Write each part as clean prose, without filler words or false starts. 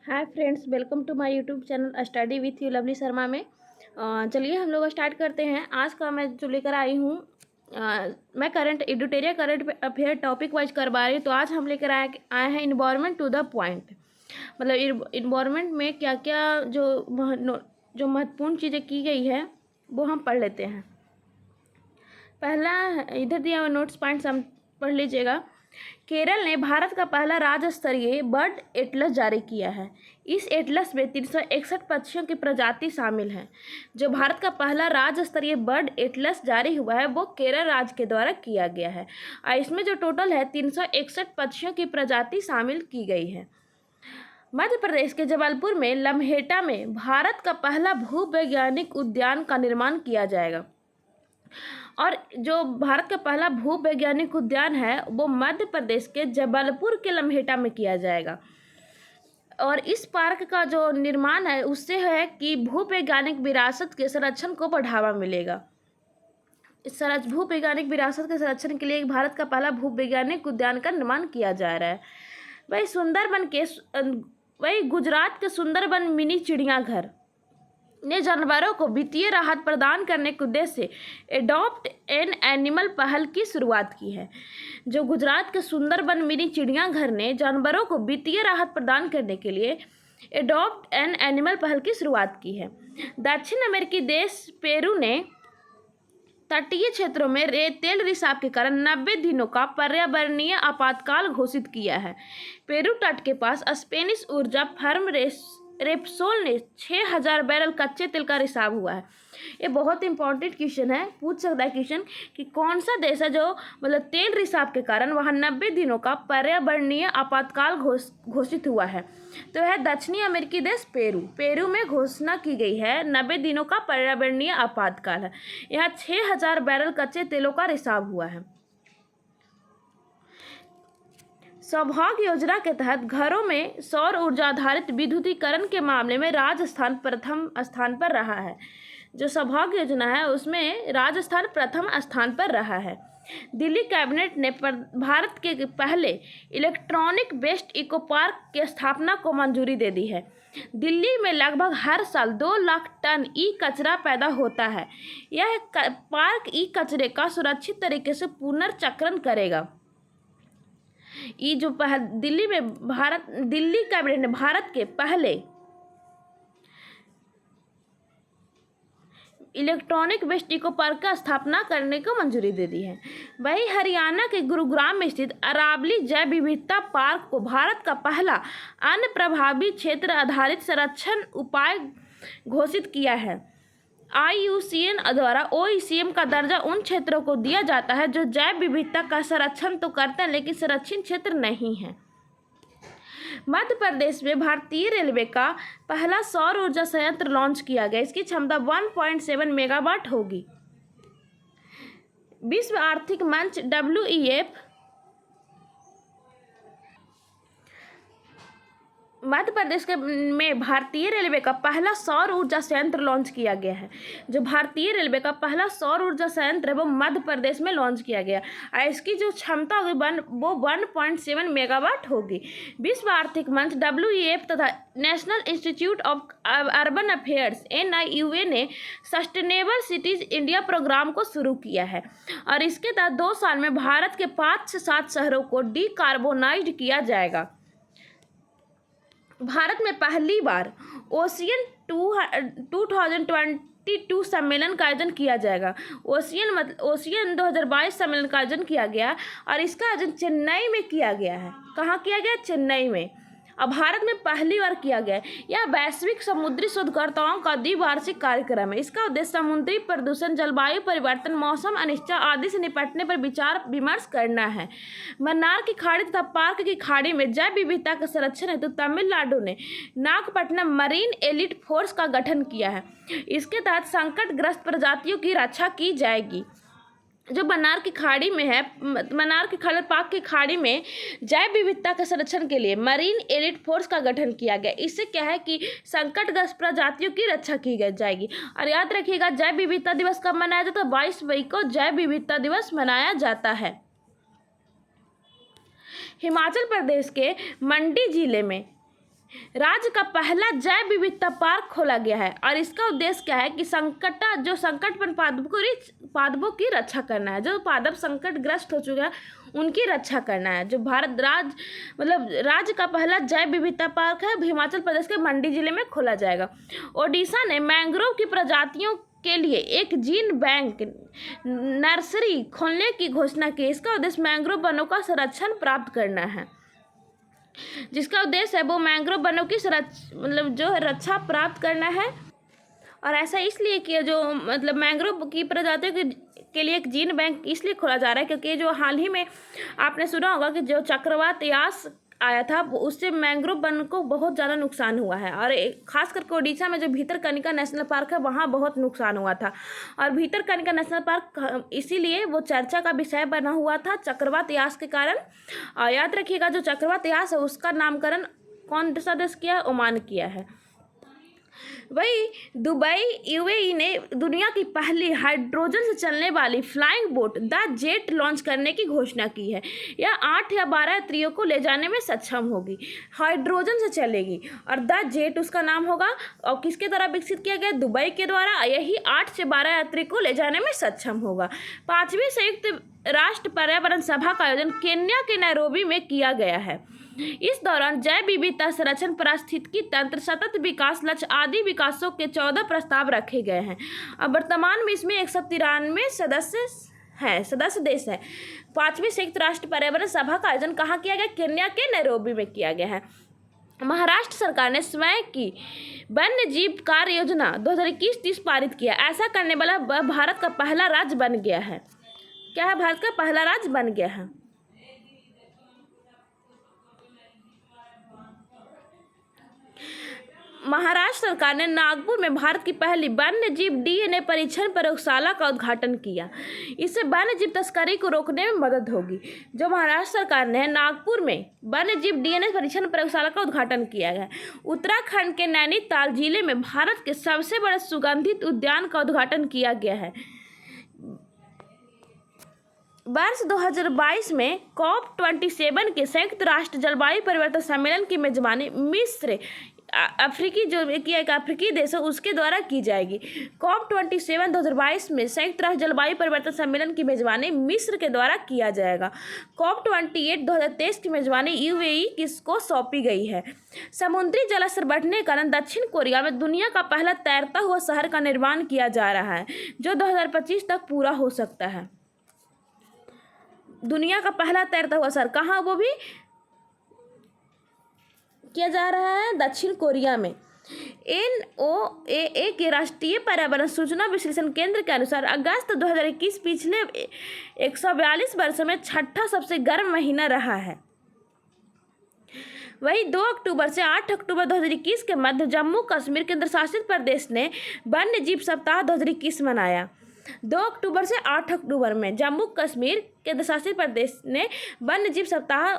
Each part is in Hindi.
Hi friends, welcome to my YouTube channel study with you Lovely Sharma में। चलिए हम लोग स्टार्ट करते हैं। आज का मैं जो लेकर आई हूँ, मैं current editorial current affair topic wise करवा रही हूँ। तो आज हम लेकर आए हैं इन्वायरमेंट टू द पॉइंट। मतलब इन्वायरमेंट में क्या क्या जो महत्वपूर्ण चीज़ें की गई है वो हम पढ़ लेते हैं। पहला इधर दिया हुआ नोट्स पॉइंट्स हम पढ़ लीजिएगा। केरल ने भारत का पहला राज्य स्तरीय बर्ड एटलस जारी किया है। इस एटलस में 361 पक्षियों की प्रजाति शामिल है। जो भारत का पहला राज्य स्तरीय बर्ड एटलस जारी हुआ है वो केरल राज्य के द्वारा किया गया है और इसमें जो टोटल है 361 पक्षियों की प्रजाति शामिल की गई है। मध्य प्रदेश के जबलपुर में लम्हेटा में भारत का पहला भूवैज्ञानिक उद्यान का निर्माण किया जाएगा। और जो भारत का पहला भूवैज्ञानिक उद्यान है वो मध्य प्रदेश के जबलपुर के लम्हेटा में किया जाएगा। और इस पार्क का जो निर्माण है उससे है कि भूवैज्ञानिक विरासत के संरक्षण को बढ़ावा मिलेगा। इस भूवैज्ञानिक विरासत के संरक्षण के लिए भारत का पहला भूवैज्ञानिक उद्यान का निर्माण किया जा रहा है। वही गुजरात के सुंदरबन मिनी चिड़ियाघर ने जानवरों को वित्तीय राहत प्रदान करने के उद्देश्य से एडॉप्ट एन एनिमल पहल की शुरुआत की है। जो गुजरात के सुंदरबन मिनी चिड़ियाघर ने जानवरों को वित्तीय राहत प्रदान करने के लिए एडॉप्ट एन एनिमल पहल की शुरुआत की है। दक्षिण अमेरिकी देश पेरू ने तटीय क्षेत्रों में तेल रिसाव के कारण 90 दिनों का पर्यावरणीय आपातकाल घोषित किया है। पेरू तट के पास स्पेनिश ऊर्जा फर्म रेप्सोल ने 6000 बैरल कच्चे तेल का रिसाव हुआ है। ये बहुत इंपॉर्टेंट क्वेश्चन है, पूछ सकता है क्वेश्चन कि कौन सा देश है जो मतलब तेल रिसाव के कारण वहाँ 90 दिनों का पर्यावरणीय आपातकाल घोषित हुआ है। तो है दक्षिणी अमेरिकी देश पेरू में घोषणा की गई है 90 दिनों का पर्यावरणीय आपातकाल है। यहाँ 6000 बैरल कच्चे तेलों का रिसाव हुआ है। सौभाग्य योजना के तहत घरों में सौर ऊर्जा आधारित विद्युतीकरण के मामले में राजस्थान प्रथम स्थान पर रहा है। जो सौभाग्य योजना है उसमें राजस्थान प्रथम स्थान पर रहा है। दिल्ली कैबिनेट ने भारत के पहले इलेक्ट्रॉनिक वेस्ट इको पार्क की स्थापना को मंजूरी दे दी है। दिल्ली में लगभग हर साल 2 लाख टन ई कचरा पैदा होता है। यह पार्क ई कचरे का सुरक्षित तरीके से पुनर्चक्रण करेगा। ये जो दिल्ली कैबिनेट ने भारत के पहले इलेक्ट्रॉनिक वेस्ट इको पार्क का स्थापना करने को मंजूरी दे दी है। वही हरियाणा के गुरुग्राम में स्थित अरावली जैव विविधता पार्क को भारत का पहला अन्न प्रभावी क्षेत्र आधारित संरक्षण उपाय घोषित किया है। IUCN द्वारा OECM का दर्जा उन क्षेत्रों को दिया जाता है जो जैव विविधता का संरक्षण तो करते हैं लेकिन संरक्षित क्षेत्र नहीं है। मध्य प्रदेश में भारतीय रेलवे का पहला सौर ऊर्जा संयंत्र लॉन्च किया गया। इसकी क्षमता 1.7 मेगावाट होगी। विश्व आर्थिक मंच WEF मध्य प्रदेश में भारतीय रेलवे का पहला सौर ऊर्जा संयंत्र लॉन्च किया गया है। जो भारतीय रेलवे का पहला सौर ऊर्जा संयंत्र है वो मध्य प्रदेश में लॉन्च किया गया और इसकी जो क्षमता होगी वो 1.7 मेगावाट होगी। विश्व आर्थिक मंच WEF तथा national institute of urban affairs NIUA ने सस्टेनेबल सिटीज इंडिया प्रोग्राम को शुरू किया है और इसके तहत 2 साल में भारत के 5 से 7 शहरों को डीकार्बोनाइज्ड किया जाएगा। भारत में पहली बार ओशियन 2022 सम्मेलन का आयोजन किया जाएगा। ओशियन 2022 सम्मेलन का आयोजन किया गया और इसका आयोजन चेन्नई में किया गया है। कहाँ किया गया? चेन्नई में। अब भारत में पहली बार किया गया है। यह वैश्विक समुद्री शोधकर्ताओं का द्विवार्षिक कार्यक्रम है। इसका उद्देश्य समुद्री प्रदूषण, जलवायु परिवर्तन, मौसम अनिश्चितता आदि से निपटने पर विचार विमर्श करना है। मन्नार की खाड़ी तथा पार्क की खाड़ी में जैव विविधता के संरक्षण हेतु तमिलनाडु ने नागपट्टनम मरीन एलिट फोर्स का गठन किया है। इसके तहत संकटग्रस्त प्रजातियों की रक्षा की जाएगी। जो मन्नार की खाड़ी में है, मन्नार की पाक की खाड़ी में जैव विविधता के संरक्षण के लिए मरीन एलिट फोर्स का गठन किया गया। इससे क्या है कि संकटग्रस्त प्रजातियों की रक्षा की जाएगी। और याद रखिएगा जैव विविधता दिवस कब मनाया जाता है? 22 मई को जैव विविधता दिवस मनाया जाता है। हिमाचल प्रदेश के मंडी जिले में राज्य का पहला जैव विविधता पार्क खोला गया है और इसका उद्देश्य क्या है कि संकटपन पादपों की रक्षा करना है। जो पादप संकटग्रस्त हो चुके हैं उनकी रक्षा करना है। जो राज्य का पहला जैव विविधता पार्क है हिमाचल प्रदेश के मंडी जिले में खोला जाएगा। ओडिशा ने मैंग्रोव की प्रजातियों के लिए एक जीन बैंक नर्सरी खोलने की घोषणा की। इसका उद्देश्य मैंग्रोव वनों का संरक्षण प्राप्त करना है। जिसका उद्देश्य है वो मैंग्रोव वनों की जो रक्षा प्राप्त करना है। और ऐसा इसलिए कि जो मैंग्रोव की प्रजातियों के लिए एक जीन बैंक इसलिए खोला जा रहा है क्योंकि जो हाल ही में आपने सुना होगा कि जो चक्रवात यास आया था उससे मैंग्रोव वन को बहुत ज़्यादा नुकसान हुआ है। और खास करके उड़ीसा में जो भितरकनिका नेशनल पार्क है वहाँ बहुत नुकसान हुआ था। और भितरकनिका नेशनल पार्क इसीलिए वो चर्चा का विषय बना हुआ था चक्रवात यास के कारण। याद रखिएगा जो चक्रवात यास है उसका नामकरण कौन सा देश किया है? ओमान किया है। वही दुबई यूएई ने दुनिया की पहली हाइड्रोजन से चलने वाली flying boat the jet launch करने की घोषणा की है। यह 8 या 12 यात्रियों को ले जाने में सक्षम होगी, हाइड्रोजन से चलेगी और द जेट उसका नाम होगा। और किसके द्वारा विकसित किया गया? दुबई के द्वारा। यही 8 से 12 यात्री को ले जाने में सक्षम होगा। 5वीं संयुक्त राष्ट्र पर्यावरण सभा का आयोजन केन्या के नैरोबी में किया गया है। इस दौरान जैव विविधता संरक्षण, पारिस्थितिकी तंत्र, सतत विकास लक्ष्य आदि विकासों के 14 प्रस्ताव रखे गए हैं। अब वर्तमान में इसमें 193 सदस्य देश हैं। 5वीं संयुक्त राष्ट्र पर्यावरण सभा का आयोजन कहाँ किया गया? केन्या के नैरोबी में किया गया है। महाराष्ट्र सरकार ने स्वयं की वन्य जीव कार्य योजना 2021-30 पारित किया। ऐसा करने वाला भारत का पहला राज्य बन गया है। क्या है? भारत का पहला राज्य बन गया है। महाराष्ट्र सरकार ने नागपुर में भारत की पहली वन्य जीव डीएनए परीक्षण प्रयोगशाला का उद्घाटन किया। इससे वन्य जीव तस्करी को रोकने में मदद होगी। जो महाराष्ट्र सरकार ने नागपुर में वन्य जीव डीएनए परीक्षण प्रयोगशाला का उद्घाटन किया है। उत्तराखंड के नैनीताल जिले में भारत के सबसे बड़े सुगंधित उद्यान का उद्घाटन किया गया है। वर्ष 2022 में COP27 के संयुक्त राष्ट्र जलवायु परिवर्तन सम्मेलन की मेजबानी मिस्र अफ्रीकी देश है उसके द्वारा की जाएगी। COP27 2022 में संयुक्त राष्ट्र जलवायु परिवर्तन सम्मेलन की मेजबानी मिस्र के द्वारा किया जाएगा। COP28 2023 की मेजबानी यूएई किसको सौंपी गई है। समुद्री जलस्तर बढ़ने के कारण दक्षिण कोरिया में दुनिया का पहला तैरता हुआ शहर का निर्माण किया जा रहा है जो 2025 तक पूरा हो सकता है। दुनिया का पहला तैरता हुआ शहर कहाँ? वो भी किया जा रहा है दक्षिण कोरिया में। NOAA के राष्ट्रीय पर्यावरण सूचना विश्लेषण केंद्र के अनुसार अगस्त 2021 पिछले 142 वर्षों में 6ठा सबसे गर्म महीना रहा है। वही 2 अक्टूबर से 8 अक्टूबर 2021 के मध्य जम्मू कश्मीर केंद्र शासित प्रदेश ने वन्य जीव सप्ताह 2021 मनाया। 2 अक्टूबर से 8 अक्टूबर में जम्मू कश्मीर केंद्र शासित प्रदेश ने वन्य जीव सप्ताह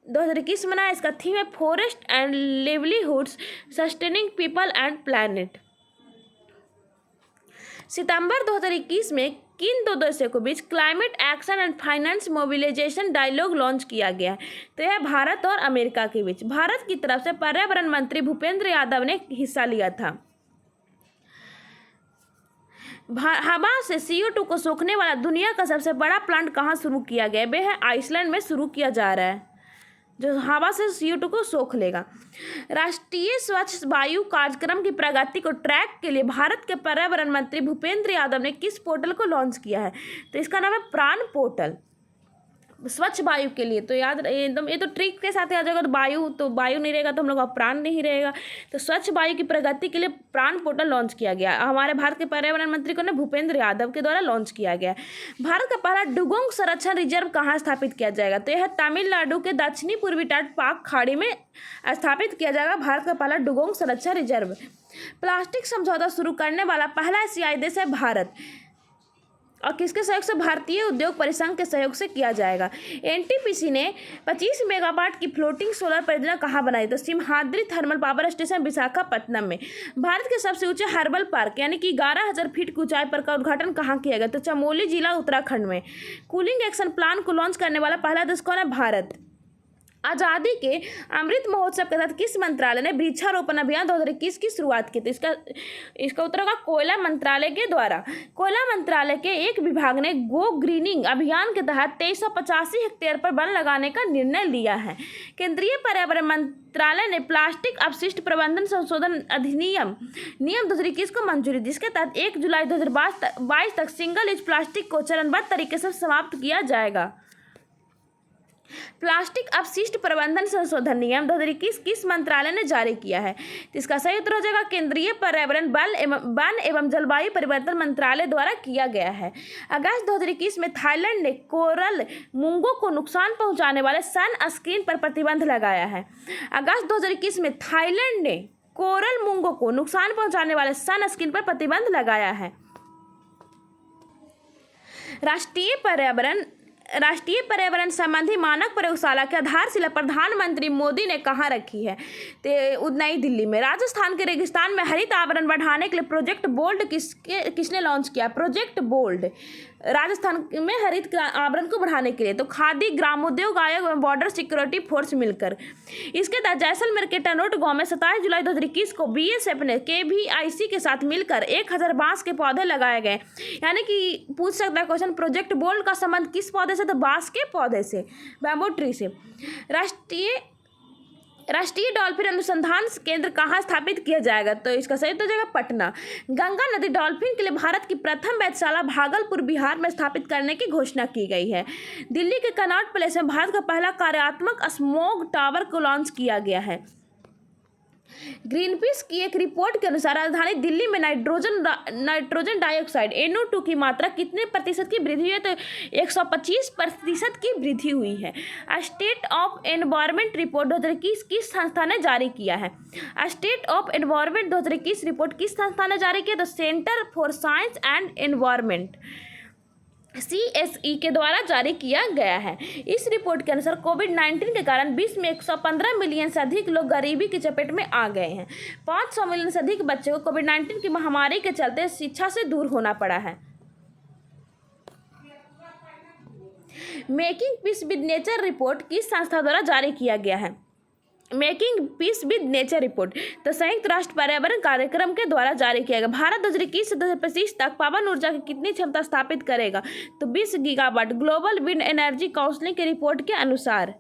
2021 मनाया। इसका थीम है forest and livelihoods sustaining people and planet. सितंबर 2021 में किन दो देशों के बीच climate action and finance mobilization dialogue launch किया गया है? तो यह भारत और अमेरिका के बीच। भारत की तरफ से पर्यावरण मंत्री भूपेंद्र यादव ने हिस्सा लिया था। हवा से CO2 को सोखने वाला दुनिया का सबसे बड़ा प्लांट कहाँ शुरू किया गया? वह है आइसलैंड में शुरू किया जा रहा है जो हवा से CO2 को सोख लेगा। राष्ट्रीय स्वच्छ वायु कार्यक्रम की प्रगति को ट्रैक के लिए भारत के पर्यावरण मंत्री भूपेंद्र यादव ने किस पोर्टल को लॉन्च किया है? तो इसका नाम है प्राण पोर्टल, स्वच्छ वायु के लिए। तो याद एकदम ये तो ट्रिक के साथ आ जाएगा। तो वायु नहीं रहेगा तो हम लोग का प्राण नहीं रहेगा। तो स्वच्छ वायु की प्रगति के लिए प्राण पोर्टल लॉन्च किया गया। हमारे भारत के पर्यावरण मंत्री को ने भूपेंद्र यादव के द्वारा लॉन्च किया गया। भारत का पहला डुगोंग संरक्षण रिजर्व कहाँ स्थापित किया जाएगा? तो यह तमिलनाडु के दक्षिणी पूर्वी तट पाक खाड़ी में स्थापित किया जाएगा। भारत का पहला डुगोंग संरक्षण रिजर्व। प्लास्टिक समझौता शुरू करने वाला पहला एशियाई देश है भारत और किसके सहयोग से? भारतीय उद्योग परिसंघ के सहयोग से किया जाएगा। NTPC ने 25 मेगावाट की फ्लोटिंग सोलर परियोजना कहाँ बनाई? तो Simhadri thermal power station Visakhapatnam में। भारत के सबसे ऊंचे हर्बल पार्क यानी कि 11,000 फीट की ऊंचाई पर का उद्घाटन कहाँ किया गया? तो चमोली जिला उत्तराखंड में। कूलिंग एक्शन प्लान को लॉन्च करने वाला पहला देश कौन है? भारत। आज़ादी के अमृत महोत्सव के तहत किस मंत्रालय ने वृक्षारोपण अभियान 2021 की शुरुआत की? तो इसका उत्तर होगा कोयला मंत्रालय के द्वारा। कोयला मंत्रालय के एक विभाग ने गो ग्रीनिंग अभियान के तहत 2385 हेक्टेयर पर वन लगाने का निर्णय लिया है। केंद्रीय पर्यावरण मंत्रालय ने प्लास्टिक अपशिष्ट प्रबंधन संशोधन अधिनियम नियम 2021 को मंजूरी, जिसके तहत 1 जुलाई 2022 तक सिंगल यूज प्लास्टिक को चरणबद्ध तरीके से समाप्त किया जाएगा। प्लास्टिक अपशिष्ट प्रबंधन संशोधन नियम 2021 किस मंत्रालय ने जारी किया है? तो इसका सही उत्तर हो जाएगा केंद्रीय पर्यावरण वन एवं जलवायु परिवर्तन मंत्रालय द्वारा किया गया है। अगस्त 2021 में थाईलैंड ने कोरल मूंगों को नुकसान पहुंचाने वाले सनस्क्रीन पर प्रतिबंध लगाया है। अगस्त 2021 में थाईलैंड ने कोरल मूंगों को नुकसान पहुंचाने वाले सनस्क्रीन पर प्रतिबंध लगाया है। राष्ट्रीय पर्यावरण संबंधी मानक प्रयोगशाला की आधारशिला प्रधानमंत्री मोदी ने कहाँ रखी है? तो नई दिल्ली में। राजस्थान के रेगिस्तान में हरित आवरण बढ़ाने के लिए प्रोजेक्ट बोल्ड किसने लॉन्च किया? प्रोजेक्ट बोल्ड राजस्थान में हरित आवरण को बढ़ाने के लिए तो खादी ग्रामोद्योग आयोग एवं बॉर्डर सिक्योरिटी फोर्स मिलकर। इसके तहत जैसलमेर के टनोट गांव में 27 जुलाई 2021 को बीएसएफ ने केवीआईसी के साथ मिलकर 1000 बांस के पौधे लगाए गए। यानी कि पूछ सकता है क्वेश्चन, प्रोजेक्ट बोल्ड का संबंध किस पौधे से? तो बांस के पौधे से, बैम्बू ट्री से। राष्ट्रीय डॉल्फिन अनुसंधान केंद्र कहाँ स्थापित किया जाएगा? तो इसका सही उत्तर हो जाएगा पटना। गंगा नदी डॉल्फिन के लिए भारत की प्रथम वेधशाला भागलपुर बिहार में स्थापित करने की घोषणा की गई है। दिल्ली के कनॉट प्लेस में भारत का पहला कार्यात्मक स्मॉग टावर को लॉन्च किया गया है। ग्रीनपीस की एक रिपोर्ट के अनुसार राजधानी दिल्ली में नाइट्रोजन डाइऑक्साइड NO2 की मात्रा कितने प्रतिशत की वृद्धि हुई है? तो 125% की वृद्धि हुई है। स्टेट ऑफ एनवायरनमेंट रिपोर्ट 2021 किस संस्था ने जारी किया है? स्टेट ऑफ एनवायरनमेंट 2021 रिपोर्ट किस संस्था ने जारी किया? तो centre for science and environment CSE के द्वारा जारी किया गया है। इस रिपोर्ट के अनुसार कोविड-19 के कारण विश्व में 115 मिलियन से अधिक लोग गरीबी की चपेट में आ गए हैं। 500 मिलियन से अधिक बच्चों को कोविड-19 की महामारी के चलते शिक्षा से दूर होना पड़ा है। Making peace with nature report किस संस्था द्वारा जारी किया गया है? Making peace with nature report तो संयुक्त राष्ट्र पर्यावरण कार्यक्रम के द्वारा जारी किया गया। भारत 2021 से 2025 तक पवन ऊर्जा की कितनी क्षमता स्थापित करेगा? तो 20 gigawatt. Global wind energy council की रिपोर्ट के अनुसार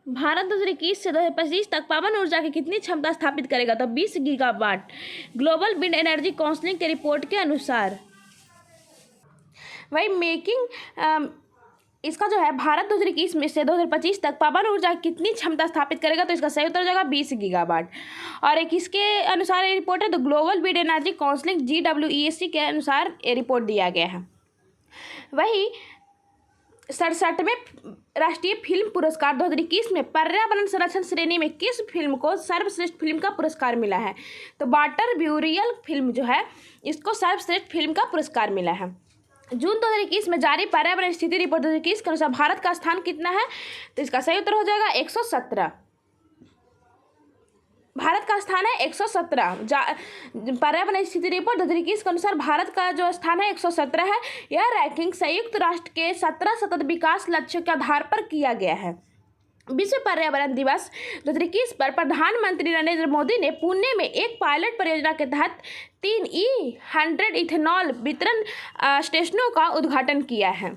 भारत 2021 से 2025 तक पवन ऊर्जा की कितनी क्षमता स्थापित करेगा? तो 20 gigawatt. Global wind energy council की रिपोर्ट के अनुसार इसका जो है भारत 2021 में से 2025 तक पवन ऊर्जा कितनी क्षमता स्थापित करेगा? तो इसका सही उत्तर हो जाएगा 20 गीगावाट। और एक इसके अनुसार ये रिपोर्ट है, तो global wind energy council GWEC के अनुसार ये रिपोर्ट दिया गया है। वही 67वें राष्ट्रीय फिल्म पुरस्कार 2021 में पर्यावरण संरक्षण श्रेणी में किस फिल्म को सर्वश्रेष्ठ फिल्म का पुरस्कार मिला है? तो वाटर ब्यूरियल फिल्म जो है इसको सर्वश्रेष्ठ फिल्म का पुरस्कार मिला है। जून 2021 में जारी पर्यावरण स्थिति रिपोर्ट 2021 के अनुसार भारत का स्थान कितना है? तो इसका सही उत्तर हो जाएगा 117। भारत का स्थान है 117। पर्यावरण स्थिति रिपोर्ट 2021 के अनुसार भारत का जो स्थान है 117 है। यह रैंकिंग संयुक्त राष्ट्र के 17 सतत विकास लक्ष्यों के आधार पर किया गया है। विश्व पर्यावरण दिवस 2021 पर प्रधानमंत्री नरेंद्र मोदी ने पुणे में एक पायलट परियोजना के तहत 3 E100 इथेनॉल वितरण स्टेशनों का उद्घाटन किया है।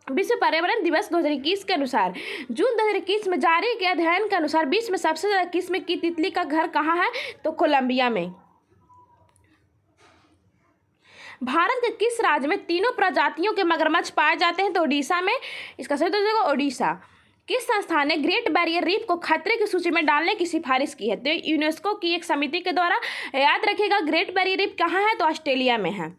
विश्व पर्यावरण दिवस 2021 के अनुसार जून 2021 में जारी किए अध्ययन के अनुसार विश्व में सबसे ज़्यादा किस्म की तितली का घर कहाँ है? तो कोलंबिया में। भारत के किस राज्य में तीनों प्रजातियों के मगरमच्छ पाए जाते हैं? तो ओडिशा में। इसका सही उत्तर होगा ओडिशा। किस संस्थान ने ग्रेट बैरियर रीफ को खतरे की सूची में डालने की सिफारिश की है? तो यूनेस्को की एक समिति के द्वारा। याद रखिएगा ग्रेट बैरियर रीफ कहाँ है? तो ऑस्ट्रेलिया में है।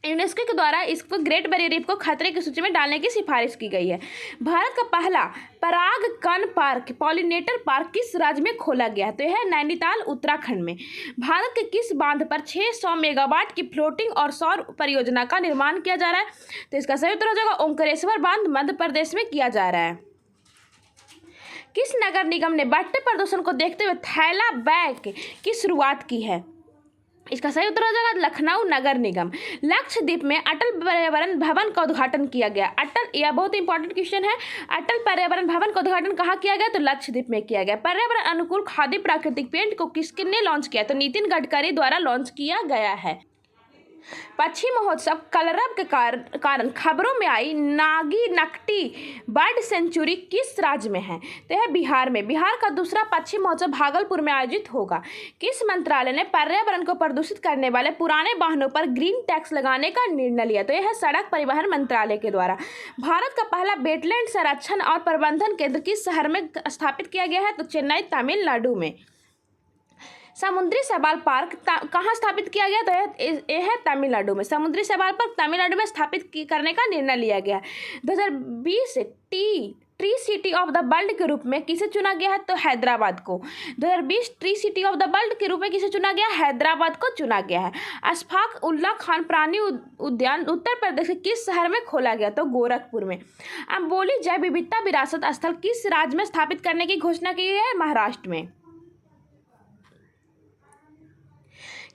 यूनेस्को के द्वारा इसको ग्रेट बैरियर रीफ को खतरे की सूची में डालने की सिफारिश की गई है। भारत का पहला परागकण पार्क पॉलिनेटर पार्क किस राज्य में खोला गया है? तो यह है नैनीताल उत्तराखंड में। भारत के किस बांध पर 600 मेगावाट की फ्लोटिंग और सौर परियोजना का निर्माण किया जा रहा है? तो इसका सही उत्तर हो जाएगा ओंकारेश्वर बांध मध्य प्रदेश में किया जा रहा है। किस नगर निगम ने बढ़ते प्रदूषण को देखते हुए थैला बैग की शुरुआत की है? इसका सही उत्तर हो जाएगा लखनऊ नगर निगम। लक्षद्वीप में अटल पर्यावरण भवन का उद्घाटन किया गया। अटल, यह बहुत इंपॉर्टेंट क्वेश्चन है। अटल पर्यावरण भवन का उद्घाटन कहाँ किया गया? तो लक्षद्वीप में किया गया। पर्यावरण अनुकूल खादी प्राकृतिक पेंट को किसने लॉन्च किया? तो नितिन गडकरी द्वारा लॉन्च किया गया है। पक्षी महोत्सव कलरव के कारण खबरों में आई नागी-नकटी बर्ड सेंचुरी किस राज्य में है? तो यह बिहार में। बिहार का दूसरा पक्षी महोत्सव भागलपुर में आयोजित होगा। किस मंत्रालय ने पर्यावरण को प्रदूषित करने वाले पुराने वाहनों पर ग्रीन टैक्स लगाने का निर्णय लिया? तो यह है सड़क परिवहन मंत्रालय के द्वारा। भारत का पहला वेटलैंड संरक्षण और प्रबंधन केंद्र किस शहर में स्थापित किया गया है? तो चेन्नई, तमिलनाडु में। समुद्री शैवाल पार्क कहाँ स्थापित किया गया? तो यह है तमिलनाडु में। समुद्री शैवाल पार्क तमिलनाडु में स्थापित करने का निर्णय लिया गया। 2020 tree city of the world के रूप में किसे चुना गया है? तो हैदराबाद को। 2020 tree city of the world के रूप में किसे चुना गया? हैदराबाद को चुना गया है। अशफाक उल्लाह खान प्राणी उद्यान उत्तर प्रदेश के किस शहर में खोला गया? तो गोरखपुर में। अम्बोली जैव विविधता विरासत स्थल किस राज्य में स्थापित करने की घोषणा की है? महाराष्ट्र में।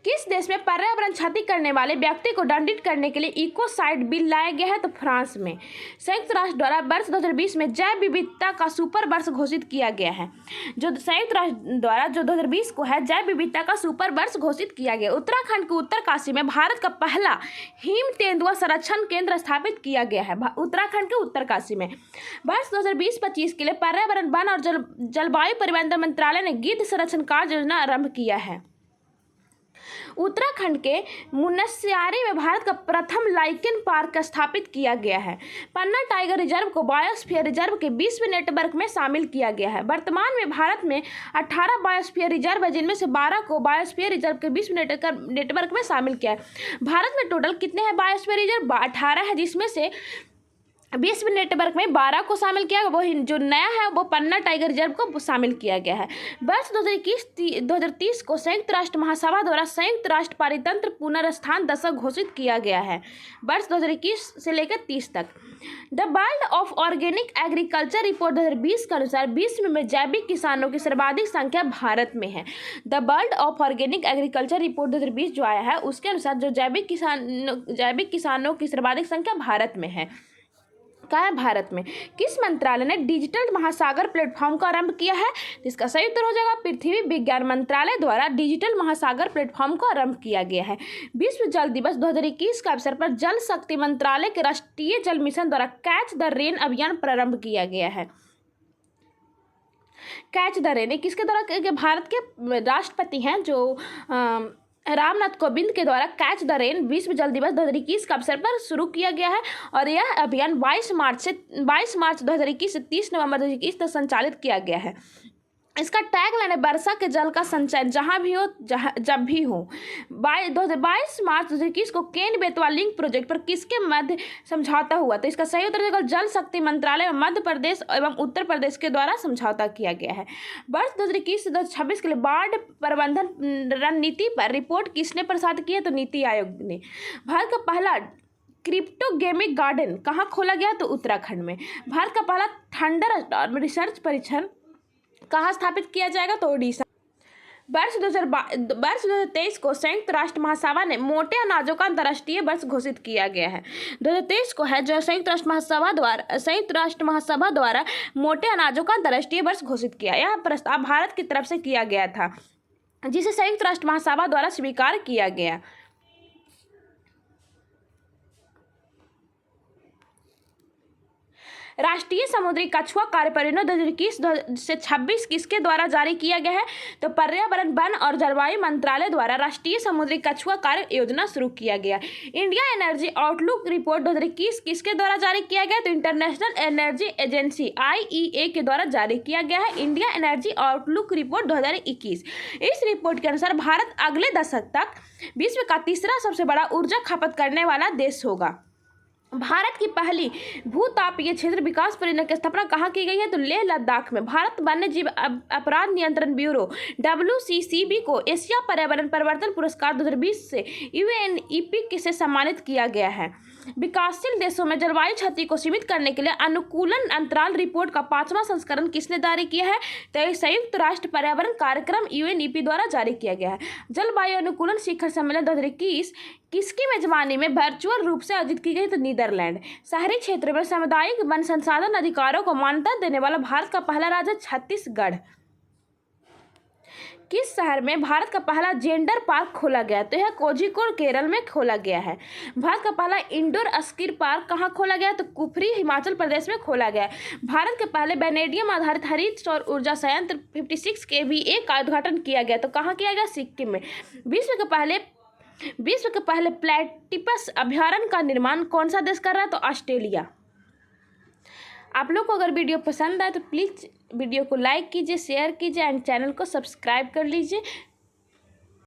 किस देश में पर्यावरण क्षति करने वाले व्यक्ति को दंडित करने के लिए इकोसाइड बिल लाया गया है? तो फ्रांस में। संयुक्त राष्ट्र द्वारा वर्ष 2020 में जैव विविधता का सुपर वर्ष घोषित किया गया है। जो संयुक्त राष्ट्र द्वारा जो 2020 को है जैव विविधता का सुपर वर्ष घोषित किया गया। उत्तराखंड के उत्तरकाशी में भारत का पहला हिम तेंदुआ संरक्षण केंद्र स्थापित किया गया है। उत्तराखंड के उत्तरकाशी में। वर्ष 2020-25 के लिए पर्यावरण, वन और जलवायु परिवर्तन मंत्रालय ने गिद्ध संरक्षण कार्य योजना आरंभ किया है। उत्तराखंड के मुनस्यारी में भारत का प्रथम लाइकेन पार्क स्थापित किया गया है। पन्ना टाइगर रिजर्व को बायोस्फीयर रिजर्व के विश्व नेटवर्क में शामिल किया गया है। वर्तमान में भारत में 18 बायोस्फीयर रिजर्व है, जिनमें से 12 को बायोस्फीयर रिजर्व के विश्व नेटवर्क में शामिल किया है। भारत में टोटल कितने हैं बायोस्फीयर रिजर्व? 18 है, जिसमें से विश्व नेटवर्क में 12 को शामिल किया गया। वो जो नया है वो पन्ना टाइगर रिजर्व को शामिल किया गया है। वर्ष 2030 को संयुक्त राष्ट्र महासभा द्वारा संयुक्त राष्ट्र पारितंत्र पुनर्स्थान दशक घोषित किया गया है। वर्ष 2021 से लेकर 30 तक। The world of organic agriculture report 2020 के अनुसार विश्व में जैविक किसानों की सर्वाधिक संख्या भारत में है। The world of organic agriculture report 2020 जो आया है उसके अनुसार जो जैविक किसानों की सर्वाधिक संख्या भारत में है। कहाँ है? भारत में। किस मंत्रालय ने डिजिटल महासागर प्लेटफॉर्म का आरंभ किया है? इसका सही उत्तर हो जाएगा पृथ्वी विज्ञान मंत्रालय द्वारा डिजिटल महासागर प्लेटफॉर्म को आरंभ किया गया है। विश्व जल दिवस 2021 के अवसर पर जल शक्ति मंत्रालय के राष्ट्रीय जल मिशन द्वारा कैच द रेन अभियान प्रारंभ किया गया है। कैच द रेन किसके द्वारा? भारत के राष्ट्रपति हैं जो रामनाथ कोविंद के द्वारा कैच द रेन विश्व जल दिवस 2021 के अवसर पर शुरू किया गया है और यह अभियान 22 मार्च 2021 से 30 नवंबर 2021 तक संचालित किया गया है। इसका टैगलाइन है वर्षा के जल का संचयन जहां भी हो जब भी हो। 22 मार्च 2021 को केन बेतवा लिंक प्रोजेक्ट पर किसके मध्य समझौता हुआ? तो इसका सही उत्तर जल शक्ति मंत्रालय में मध्य प्रदेश एवं उत्तर प्रदेश के द्वारा समझौता किया गया है। वर्ष 2021 से 2026 के लिए बाढ़ प्रबंधन रणनीति पर रिपोर्ट किसने प्रसारित की है? तो नीति आयोग ने। भारत का पहला क्रिप्टोगेमिक गार्डन कहाँ खोला गया? तो उत्तराखंड में। भारत का पहला थंडर रिसर्च परीक्षण कहाँ स्थापित किया जाएगा? तो ओडिशा। वर्ष 2023 को संयुक्त राष्ट्र महासभा ने मोटे अनाजों का अंतर्राष्ट्रीय वर्ष घोषित किया गया है। 2023 को है जो संयुक्त राष्ट्र महासभा द्वारा मोटे अनाजों का अंतर्राष्ट्रीय वर्ष घोषित किया। यह प्रस्ताव भारत की तरफ से किया गया था, जिसे संयुक्त राष्ट्र महासभा द्वारा स्वीकार किया गया। राष्ट्रीय समुद्री कछुआ कार्य परियोजना 2021 से 26 किसके द्वारा जारी किया गया है? तो पर्यावरण, वन और जलवायु मंत्रालय द्वारा राष्ट्रीय समुद्री कछुआ कार्य योजना शुरू किया गया। इंडिया एनर्जी आउटलुक रिपोर्ट 2021 किसके द्वारा जारी किया गया? तो इंटरनेशनल एनर्जी एजेंसी IEA के द्वारा जारी किया गया है। India energy outlook report 2021। इस रिपोर्ट के अनुसार भारत अगले दशक तक विश्व का तीसरा सबसे बड़ा ऊर्जा खपत करने वाला देश होगा। भारत की पहली भूतापीय क्षेत्र विकास परियोजना की स्थापना कहाँ की गई है? तो लेह लद्दाख में। भारत वन्य जीव अपराध नियंत्रण ब्यूरो WCCB को एशिया पर्यावरण परिवर्तन पुरस्कार 2020 से UNEP से सम्मानित किया गया है। विकासशील देशों में जलवायु क्षति को सीमित करने के लिए अनुकूलन अंतराल रिपोर्ट का 5वां संस्करण किसने जारी किया है? तो ये संयुक्त राष्ट्र पर्यावरण कार्यक्रम UNEP द्वारा जारी किया गया है। जलवायु अनुकूलन शिखर सम्मेलन 2021 किसकी मेजबानी में वर्चुअल रूप से आयोजित की गई? तो नीदरलैंड। शहरी क्षेत्र में सामुदायिक वन संसाधन अधिकारों को मान्यता देने वाला भारत का पहला राज्य छत्तीसगढ़। किस शहर में भारत का पहला जेंडर पार्क खोला गया? तो यह कोझिकोड केरल में खोला गया है। भारत का पहला इंडोर स्कीर पार्क कहाँ खोला गया? तो कुफरी हिमाचल प्रदेश में खोला गया है। भारत के पहले वेनेडियम आधारित हरित सौर ऊर्जा संयंत्र 56 kVA का उद्घाटन किया गया। तो कहाँ किया गया? सिक्किम में। विश्व के पहले प्लेटिपस अभयारण्य का निर्माण कौन सा देश कर रहा है? तो ऑस्ट्रेलिया। आप लोग को अगर वीडियो पसंद आए तो प्लीज़ वीडियो को लाइक कीजिए, शेयर कीजिए एंड चैनल को सब्सक्राइब कर लीजिए।